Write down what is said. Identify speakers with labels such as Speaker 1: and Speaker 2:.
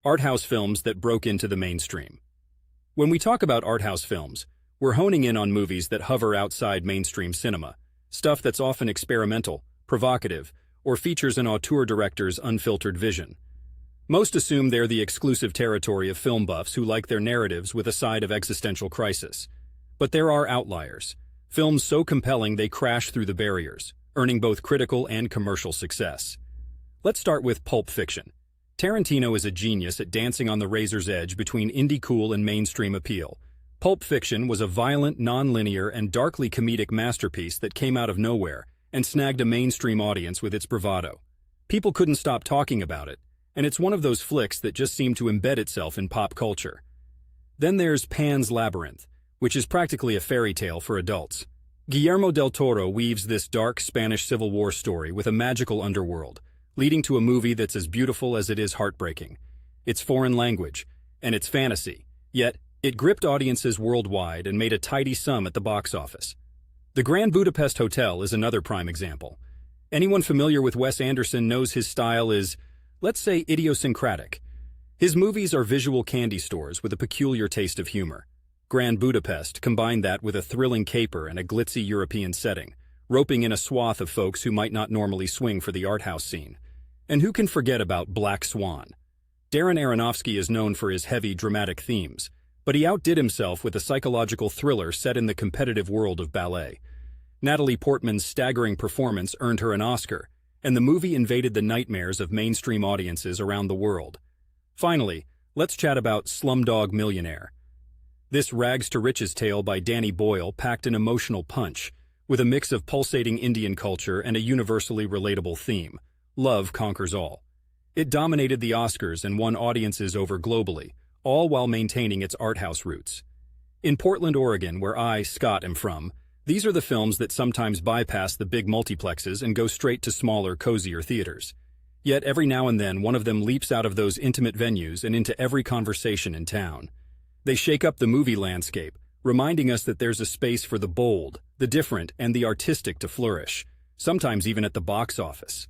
Speaker 1: Art house films that broke into the mainstream. When we talk about art house films, we're honing in on movies that hover outside mainstream cinema, stuff that's often experimental, provocative, or features an auteur director's unfiltered vision. Most assume they're the exclusive territory of film buffs who like their narratives with a side of existential crisis. But there are outliers, films so compelling they crash through the barriers, earning both critical and commercial success. Let's start with Pulp Fiction. Tarantino is a genius at dancing on the razor's edge between indie cool and mainstream appeal. Pulp Fiction was a violent, non-linear, and darkly comedic masterpiece that came out of nowhere and snagged a mainstream audience with its bravado. People couldn't stop talking about it, and it's one of those flicks that just seemed to embed itself in pop culture. Then there's Pan's Labyrinth, which is practically a fairy tale for adults. Guillermo del Toro weaves this dark Spanish Civil War story with a magical underworld, leading to a movie that's as beautiful as it is heartbreaking. It's foreign language, and it's fantasy, yet it gripped audiences worldwide and made a tidy sum at the box office. The Grand Budapest Hotel is another prime example. Anyone familiar with Wes Anderson knows his style is, let's say, idiosyncratic. His movies are visual candy stores with a peculiar taste of humor. Grand Budapest combined that with a thrilling caper and a glitzy European setting, roping in a swath of folks who might not normally swing for the art house scene. And who can forget about Black Swan? Darren Aronofsky is known for his heavy, dramatic themes, but he outdid himself with a psychological thriller set in the competitive world of ballet. Natalie Portman's staggering performance earned her an Oscar, and the movie invaded the nightmares of mainstream audiences around the world. Finally, let's chat about Slumdog Millionaire. This rags-to-riches tale by Danny Boyle packed an emotional punch, with a mix of pulsating Indian culture and a universally relatable theme. Love conquers all. It dominated the Oscars and won audiences over globally, all while maintaining its art house roots. In Portland, Oregon, where I, Scott, am from, these are the films that sometimes bypass the big multiplexes and go straight to smaller, cozier theaters. Yet every now and then one of them leaps out of those intimate venues and into every conversation in town. They shake up the movie landscape, reminding us that there's a space for the bold, the different, and the artistic to flourish, sometimes even at the box office.